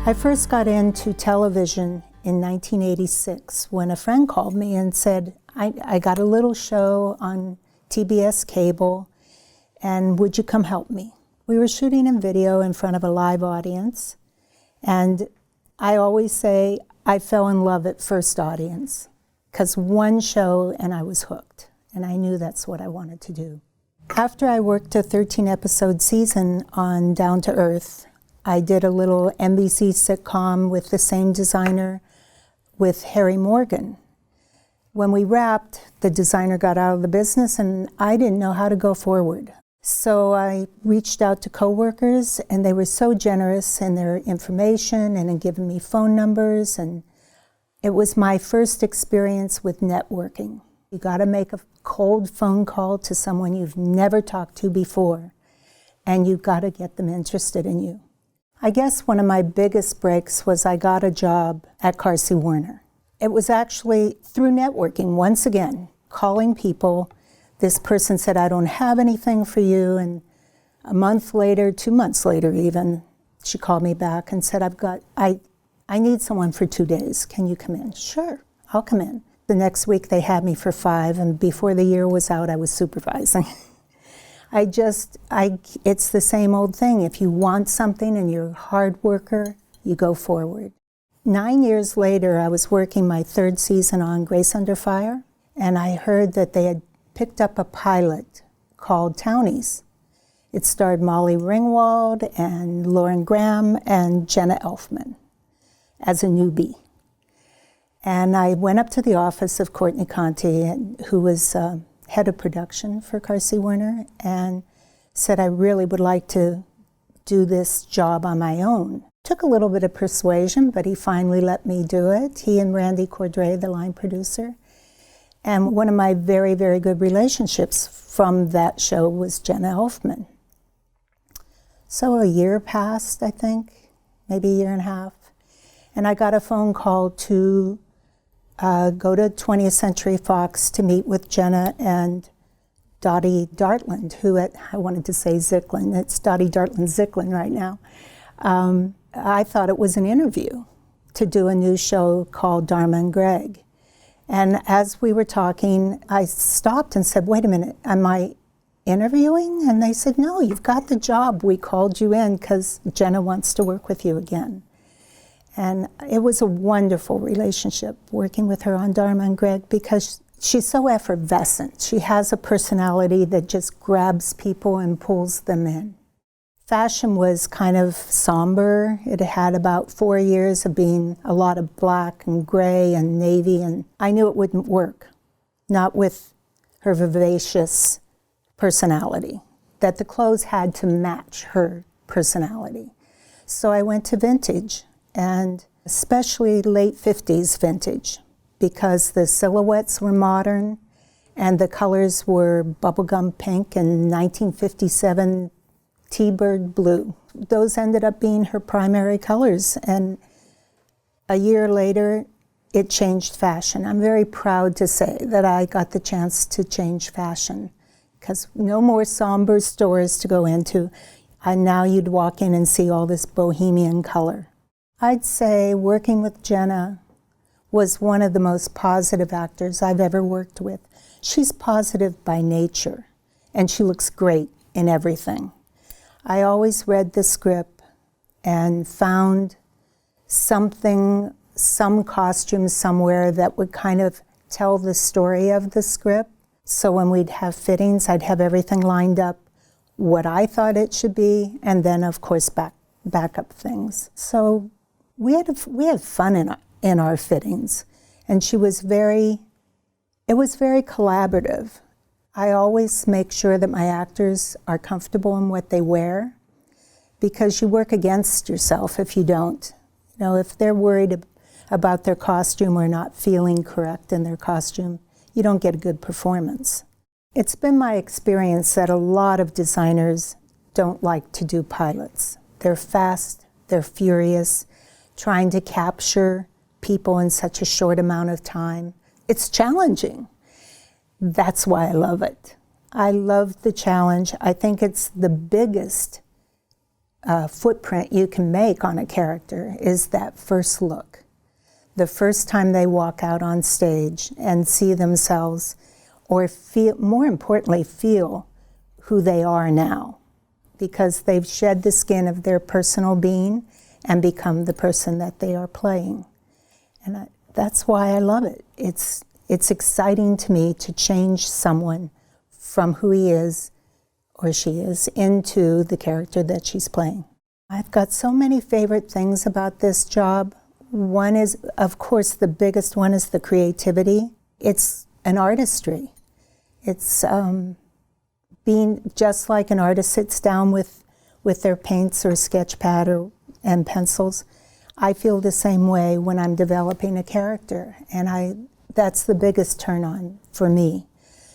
I first got into television in 1986 when a friend called me and said, I got a little show on TBS cable, and would you come help me? We were shooting a video in front of a live audience, and I always say I fell in love at first audience, because one show and I was hooked, and I knew that's what I wanted to do. After I worked a 13-episode season on Down to Earth, I did a little NBC sitcom with the same designer with Harry Morgan. When we wrapped, the designer got out of the business and I didn't know how to go forward. So I reached out to coworkers and they were so generous in their information and in giving me phone numbers, and it was my first experience with networking. You gotta make a cold phone call to someone you've never talked to before, and you've gotta get them interested in you. I guess one of my biggest breaks was I got a job at Carsey Werner. It was actually through networking, once again, calling people. This person said, I don't have anything for you, and a month later, 2 months later even, she called me back and said, I need someone for 2 days. Can you come in? Sure, I'll come in. The next week they had me for 5, and before the year was out, I was supervising. It's the same old thing. If you want something and you're a hard worker, you go forward. 9 years later, I was working my 3rd season on Grace Under Fire, and I heard that they had picked up a pilot called Townies. It starred Molly Ringwald and Lauren Graham and Jenna Elfman as a newbie. And I went up to the office of Courtney Conti, who was head of production for Carsey Werner, and said I really would like to do this job on my own. Took a little bit of persuasion, but he finally let me do it. He and Randy Cordray, the line producer. And one of my very, very good relationships from that show was Jenna Elfman. So a year passed, I think, maybe a year and a half, and I got a phone call to go to 20th Century Fox to meet with Jenna and Dottie Dartland, I wanted to say Zicklin. It's Dottie Dartland Zicklin right now. I thought it was an interview to do a new show called Dharma Greg. And as we were talking, I stopped and said, wait a minute, am I interviewing? And they said, no, you've got the job. We called you in because Jenna wants to work with you again. And it was a wonderful relationship working with her on Dharma and Greg because she's so effervescent. She has a personality that just grabs people and pulls them in. Fashion was kind of somber. It had about 4 years of being a lot of black and gray and navy, and I knew it wouldn't work, not with her vivacious personality, that the clothes had to match her personality. So I went to vintage, and especially late 50s vintage, because the silhouettes were modern and the colors were bubblegum pink and 1957 T-bird blue. Those ended up being her primary colors, and a year later it changed fashion. I'm very proud to say that I got the chance to change fashion, because no more somber stores to go into, and now you'd walk in and see all this bohemian color. I'd say working with Jenna was one of the most positive actors I've ever worked with. She's positive by nature, and she looks great in everything. I always read the script and found something, some costume somewhere that would kind of tell the story of the script. So when we'd have fittings, I'd have everything lined up, what I thought it should be, and then of course backup things. So we had fun in our fittings, and it was very collaborative. I always make sure that my actors are comfortable in what they wear, because you work against yourself if you don't. You know, if they're worried about their costume or not feeling correct in their costume, you don't get a good performance. It's been my experience that a lot of designers don't like to do pilots. They're fast, they're furious, trying to capture people in such a short amount of time. It's challenging. That's why I love it. I love the challenge. I think it's the biggest footprint you can make on a character is that first look. The first time they walk out on stage and see themselves, or feel, more importantly, feel who they are now, because they've shed the skin of their personal being and become the person that they are playing. And that's why I love it. It's exciting to me to change someone from who he is or she is into the character that she's playing. I've got so many favorite things about this job. One is, of course, the biggest one is the creativity. It's an artistry. It's being just like an artist sits down with their paints or sketch pad and pencils. I feel the same way when I'm developing a character, and that's the biggest turn on for me.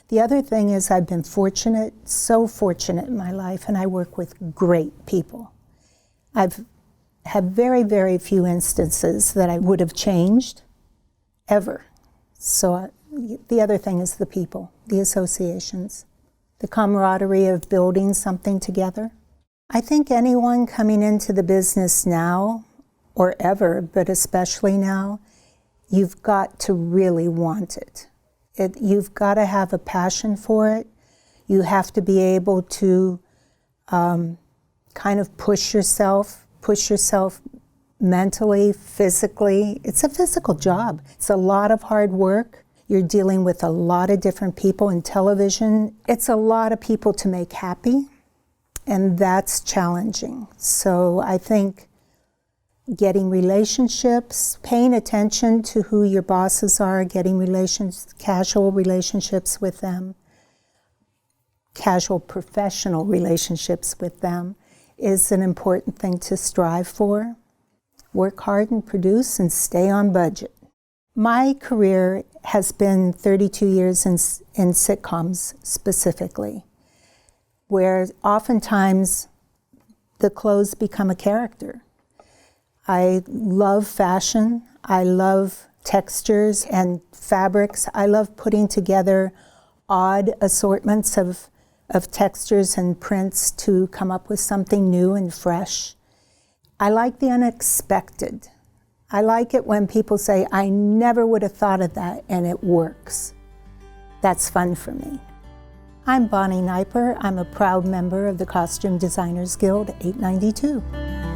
The other thing is I've been fortunate, so fortunate in my life, and I work with great people. I've had very, very few instances that I would have changed, ever. So the other thing is the people, the associations, the camaraderie of building something together. I think anyone coming into the business now, or ever, but especially now, you've got to really want it. You've got to have a passion for it. You have to be able to kind of push yourself mentally, physically. It's a physical job. It's a lot of hard work. You're dealing with a lot of different people in television. It's a lot of people to make happy, and that's challenging. So I think getting relationships, paying attention to who your bosses are, getting casual relationships with them, casual professional relationships with them is an important thing to strive for. Work hard and produce and stay on budget. My career has been 32 years in sitcoms specifically, where oftentimes the clothes become a character. I love fashion. I love textures and fabrics. I love putting together odd assortments of textures and prints to come up with something new and fresh. I like the unexpected. I like it when people say, I never would have thought of that, and it works. That's fun for me. I'm Bonnie Nipar. I'm a proud member of the Costume Designers Guild 892.